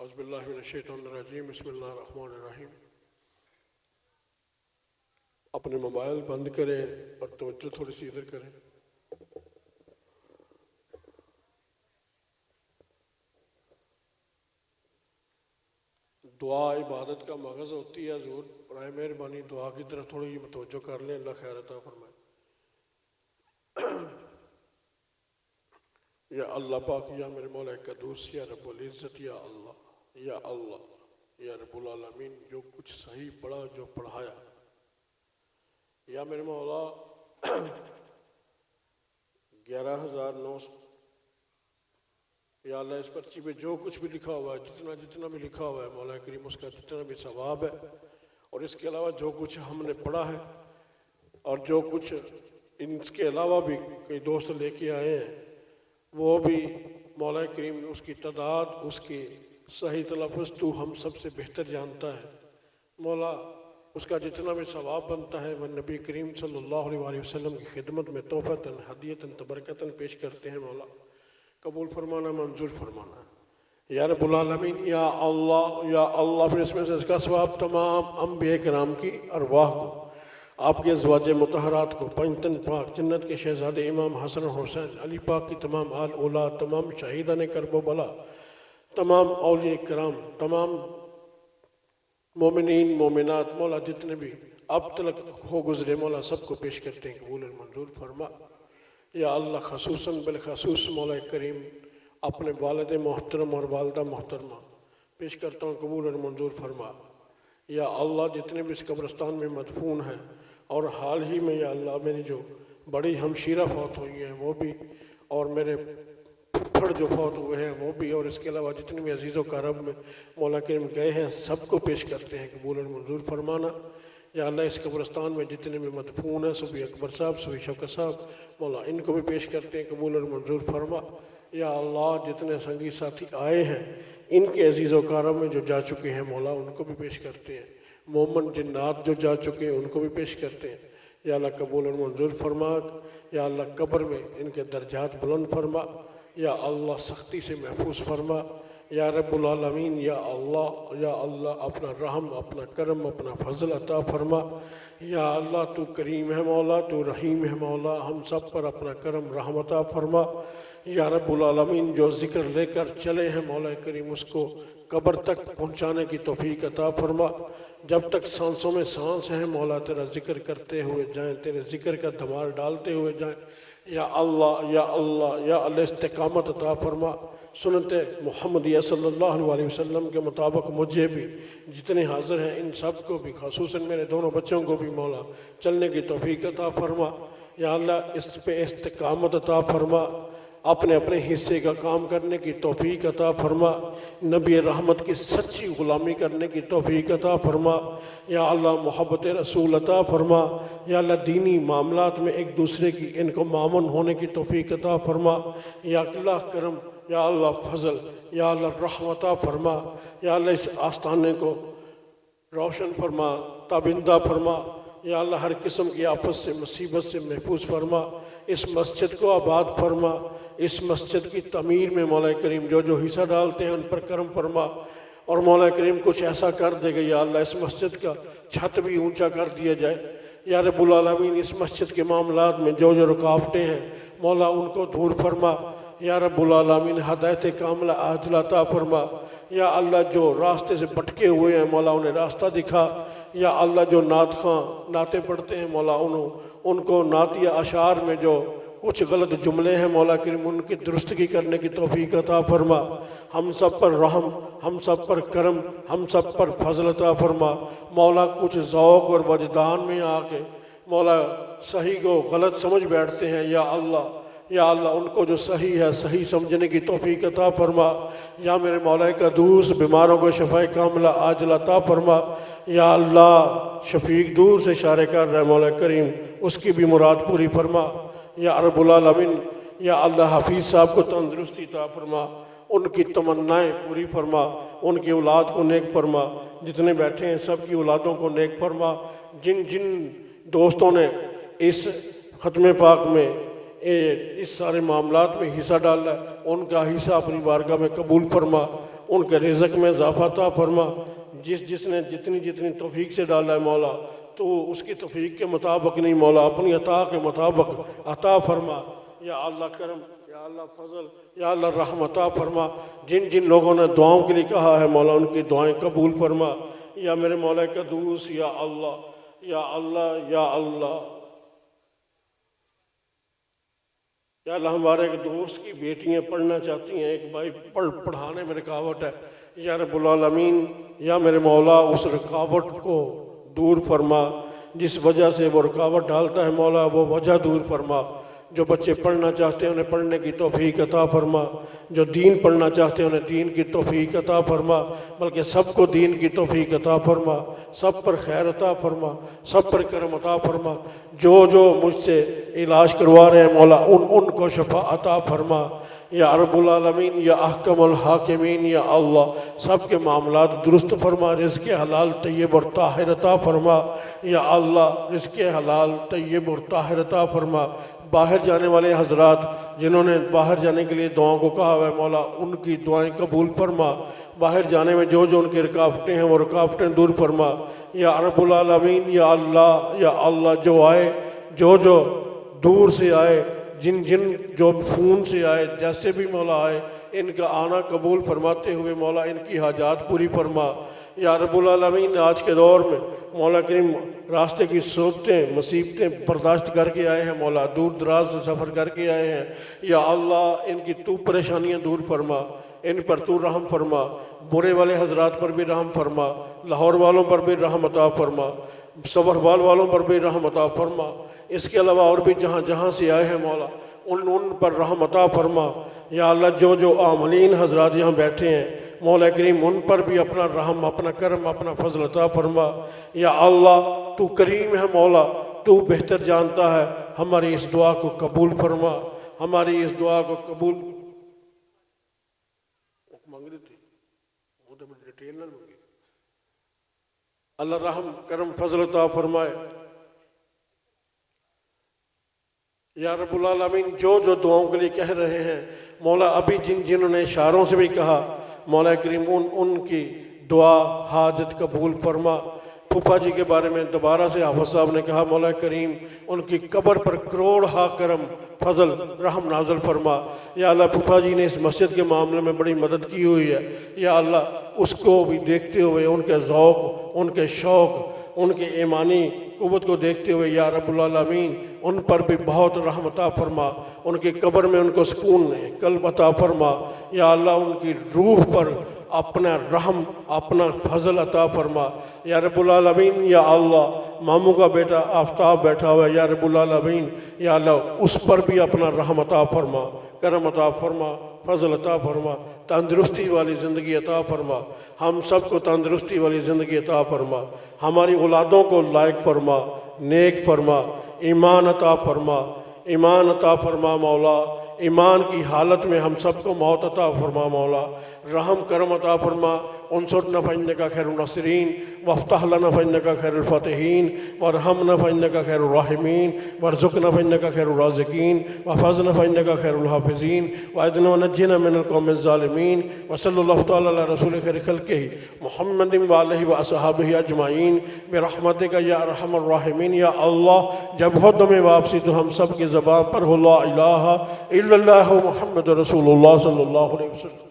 اعوذ باللہ من الشیطان الرجیم بسم اللہ الرحمن الرحیم۔ اپنے موبائل بند کریں اور توجہ تھوڑی سی ادھر کریں۔ دعا عبادت کا مغز ہوتی ہے حضور، برائے مہربانی دعا کی طرف تھوڑی متوجہ کر لیں، اللہ خیر عطا فرمائے۔ یا اللہ پاک، یا میرے مولا قدوس، یا رب العزت، یا اللہ، یا رب العالمین، جو کچھ صحیح پڑھا، جو پڑھایا، یا میرے مولا 11,900، یا اللہ اس پرچی پہ جو کچھ بھی لکھا ہوا ہے، جتنا بھی لکھا ہوا ہے مولا کریم، اس کا جتنا بھی ثواب ہے، اور اس کے علاوہ جو کچھ ہم نے پڑھا ہے اور جو کچھ ان کے علاوہ بھی کئی دوست لے کے آئے ہیں، وہ بھی مولا کریم اس کی تعداد، اس کی صحیح تلفظ تو ہم سب سے بہتر جانتا ہے مولا۔ اس کا جتنا بھی ثواب بنتا ہے وہ نبی کریم صلی اللہ علیہ وسلم کی خدمت میں تحفتاً ہدیتاً تبرکتاً پیش کرتے ہیں مولا، قبول فرمانا، منظور فرمانا یا رب العالمین۔ یا اللہ پھر اس میں سے اس کا ثواب تمام انبیاء کرام کی ارواح کو، آپ کے ازواج مطہرات کو، پنجتن پاک جنت کے شہزادے امام حسن حسین علی پاک کی تمام آل اولاد، تمام شہیدان کرب و بلا، تمام اولیاء کرام، تمام مومنین مومنات مولا جتنے بھی اب تک ہو گزرے مولا، سب کو پیش کرتے ہیں، قبول منظور فرما یا اللہ۔ خصوصاً بالخصوص مولا کریم اپنے والد محترم اور والدہ محترمہ پیش کرتا ہوں، قبول اور منظور فرما یا اللہ۔ جتنے بھی اس قبرستان میں مدفون ہیں، اور حال ہی میں یا اللہ میری جو بڑی ہمشیرہ فوت ہوئی ہیں وہ بھی، اور میرے پھپھڑ جو فوت ہوئے ہیں وہ بھی، اور اس کے علاوہ جتنے بھی عزیز و کرم میں مولا کریم گئے ہیں، سب کو پیش کرتے ہیں، قبول اور منظور فرمانا یا اللہ۔ اس قبرستان میں جتنے بھی مدفون ہیں، صوفی اکبر صاحب، صوفی شوکت صاحب مولا، ان کو بھی پیش کرتے ہیں، قبول اور منظور فرما یا اللہ۔ جتنے سنگی ساتھی آئے ہیں، ان کے عزیز و کرم میں جو جا چکے ہیں مولا، ان کو بھی پیش کرتے ہیں، مومن جنات جو جا چکے ہیں ان کو بھی پیش کرتے ہیں یا اللہ، قبول اور منظور فرما یا اللہ۔ قبر میں ان کے درجات بلند فرما یا اللہ، سختی سے محفوظ فرما یا رب العالمین یا اللہ۔ اپنا رحم، اپنا کرم، اپنا فضل عطا فرما یا اللہ۔ تو کریم ہے مولا، تو رحیم ہے مولا، ہم سب پر اپنا کرم رحم عطا فرما یا رب العالمین۔ جو ذکر لے کر چلے ہیں مولا کریم، اس کو قبر تک پہنچانے کی توفیق عطا فرما۔ جب تک سانسوں میں سانس ہیں مولا، تیرا ذکر کرتے ہوئے جائیں، تیرے ذکر کا دھمال ڈالتے ہوئے جائیں یا اللہ۔ استقامت عطا فرما، سنت محمدیہ صلی اللہ علیہ وسلم کے مطابق مجھے بھی، جتنے حاضر ہیں ان سب کو بھی، خصوصاً میرے دونوں بچوں کو بھی مولا چلنے کی توفیق عطا فرما یا اللہ۔ اس پہ استقامت عطا فرما، اپنے حصے کا کام کرنے کی توفیق عطا فرما، نبی رحمت کی سچی غلامی کرنے کی توفیق عطا فرما یا اللہ۔ محبت رسول عطا فرما یا اللہ۔ دینی معاملات میں ایک دوسرے کی ان کو معاون ہونے کی توفیق عطا فرما یا اللہ۔ کرم یا اللہ، فضل یا اللہ، رحمت عطا فرما یا اللہ۔ اس آستانے کو روشن فرما، تابندہ فرما یا اللہ۔ ہر قسم کی آفت سے، مصیبت سے محفوظ فرما۔ اس مسجد کو آباد فرما، اس مسجد کی تعمیر میں مولا کریم جو حصہ ڈالتے ہیں ان پر کرم فرما، اور مولا کریم کچھ ایسا کر دے گا یا اللہ، اس مسجد کا چھت بھی اونچا کر دیا جائے یا رب العالمین۔ اس مسجد کے معاملات میں جو رکاوٹیں ہیں مولا، ان کو دور فرما یا رب العالمین۔ ہدایت کاملہ عاجلہ عطا فرما یا اللہ۔ جو راستے سے بھٹکے ہوئے ہیں مولا، انہیں راستہ دکھا یا اللہ۔ جو نعت خواں نعتیں پڑھتے ہیں مولا، ان کو نعتیہ اشعار میں جو کچھ غلط جملے ہیں مولا کریم، ان کی درستگی کرنے کی توفیق عطا فرما۔ ہم سب پر رحم، ہم سب پر کرم، ہم سب پر فضل عطا فرما مولا۔ کچھ ذوق اور وجدان میں آ کے مولا صحیح کو غلط سمجھ بیٹھتے ہیں یا اللہ، ان کو جو صحیح ہے صحیح سمجھنے کی توفیق عطا فرما یا میرے مولا قدوس۔ بیماروں کو شفائے کاملہ عاجلہ عطا فرما یا اللہ۔ شفیق دور سے اشارے کر رہے مولا کریم، اس کی بھی مراد پوری فرما یا رب العالمین یا اللہ۔ حفیظ صاحب کو تندرستی عطا فرما، ان کی تمنائیں پوری فرما، ان کی اولاد کو نیک فرما، جتنے بیٹھے ہیں سب کی اولادوں کو نیک فرما۔ جن دوستوں نے اس ختم پاک میں اس سارے معاملات میں حصہ ڈالا ہے، ان کا حصہ اپنی بارگاہ میں قبول فرما، ان کے رزق میں اضافہ عطا فرما، جس نے جتنی توفیق سے ڈالا ہے مولا تو اس کی توفیق کے مطابق نہیں مولا، اپنی عطا کے مطابق عطا فرما۔ یا اللہ کرم، یا اللہ فضل، یا اللہ رحم عطا فرما۔ جن لوگوں نے دعاؤں کے لیے کہا ہے مولا ان کی دعائیں قبول فرما۔ یا میرے مولا قدوس، یا اللہ، یا اللہ، یا اللہ، یا اللہ ہمارے ایک دوست کی بیٹیاں پڑھنا چاہتی ہیں، ایک بھائی پڑھانے میں رکاوٹ ہے، یا رب العالمین یا میرے مولا اس رکاوٹ کو دور فرما، جس وجہ سے وہ رکاوٹ ڈالتا ہے مولا وہ وجہ دور فرما۔ جو بچے پڑھنا چاہتے ہیں انہیں پڑھنے کی توفیق عطا فرما، جو دین پڑھنا چاہتے ہیں انہیں دین کی توفیق عطا فرما، بلکہ سب کو دین کی توفیق عطا فرما، سب پر خیر عطا فرما، سب پر کرم عطا فرما۔ جو مجھ سے علاج کروا رہے ہیں مولا ان کو شفا عطا فرما۔ یا رب العالمین، یا احکم الحاکمین، یا اللہ سب کے معاملات درست فرما، رزق حلال طیب اور طاہر عطا فرما۔ یا اللہ رزق حلال طیب اور طاہر عطا فرما۔ باہر جانے والے حضرات جنہوں نے باہر جانے کے لیے دعاؤں کو کہا ہوا ہے مولا ان کی دعائیں قبول فرما۔ باہر جانے میں جو ان کی رکاوٹیں ہیں وہ رکاوٹیں دور فرما۔ یا رب العالمین، یا اللہ جو آئے جو دور سے آئے، جن جو فون سے آئے، جیسے بھی مولا آئے ان کا آنا قبول فرماتے ہوئے مولا ان کی حاجات پوری فرما۔ یا رب العالمین آج کے دور میں مولا کریم راستے کی صعوبتیں مصیبتیں برداشت کر کے آئے ہیں مولا، دور دراز سے سفر کر کے آئے ہیں، یا اللہ ان کی تو پریشانیاں دور فرما، ان پر تو رحم فرما، برے والے حضرات پر بھی رحم فرما، لاہور والوں پر بھی رحم عطا فرما، صبربال والوں پر بھی رحم عطا فرما۔ اس کے علاوہ اور بھی جہاں سے آئے ہیں مولا ان پر رحم عطا فرما۔ یا اللہ جو عاملین حضرات یہاں بیٹھے ہیں مولا کریم ان پر بھی اپنا رحم، اپنا کرم، اپنا فضل عطا فرما۔ یا اللہ تو کریم ہے مولا، تو بہتر جانتا ہے، ہماری اس دعا کو قبول فرما، ہماری اس دعا کو قبول اللہ رحم کرم فضل عطا فرمائے۔ یا رب العالمین جو دعاؤں کے لیے کہہ رہے ہیں مولا ابھی جنہوں نے اشاروں سے بھی کہا مولا کریم ان کی دعا حاجت قبول فرما۔ پھپھا جی کے بارے میں دوبارہ سے حافظ صاحب نے کہا مولا کریم ان کی قبر پر کروڑ ہا کرم فضل رحم نازل فرما۔ یا اللہ پھپھا جی نے اس مسجد کے معاملے میں بڑی مدد کی ہوئی ہے، یا اللہ اس کو بھی دیکھتے ہوئے ان کے ذوق، ان کے شوق، ان کے ایمانی قوت کو دیکھتے ہوئے یا رب العالمین ان پر بھی بہت رحم عطا فرما، ان کی قبر میں ان کو سکون قلب عطا فرما۔ یا اللہ ان کی روح پر اپنا رحم، اپنا فضل عطا فرما۔ یا رب العالمین یا اللہ ماموں کا بیٹا آفتاب بیٹھا ہوا ہے، یا رب العالمین یا اللہ اس پر بھی اپنا رحم عطا فرما، کرم عطا فرما، فضل عطا فرما، تندرستی والی زندگی عطا فرما، ہم سب کو تندرستی والی زندگی عطا فرما، ہماری اولادوں کو لائق فرما، نیک فرما، ایمان عطا فرما، ایمان عطا فرما مولا، ایمان کی حالت میں ہم سب کو موت عطا فرما مولا، رحم کرم عطا فرما، انصرنا فإنک خیر الناصرین وافتح لنا فإنک خیر الفاتحین وارحمنا فإنک خیر الراحمین وارزقنا فإنک خیر الرازقین واحفظنا فإنک خیر الحافظین واعذنا ونجنا من القوم الظالمین وصلی اللہ تعالی علی رسول خیر خلقہ محمد وآلہ واصحابہ اجمعین برحمتک یا ارحم الراحمین۔ یا اللہ جب ہو دم واپسی تو ہم سب کی زبان پر ہو لا الہ الا اللہ محمد رسول اللہ صلی اللہ علیہ وسلم۔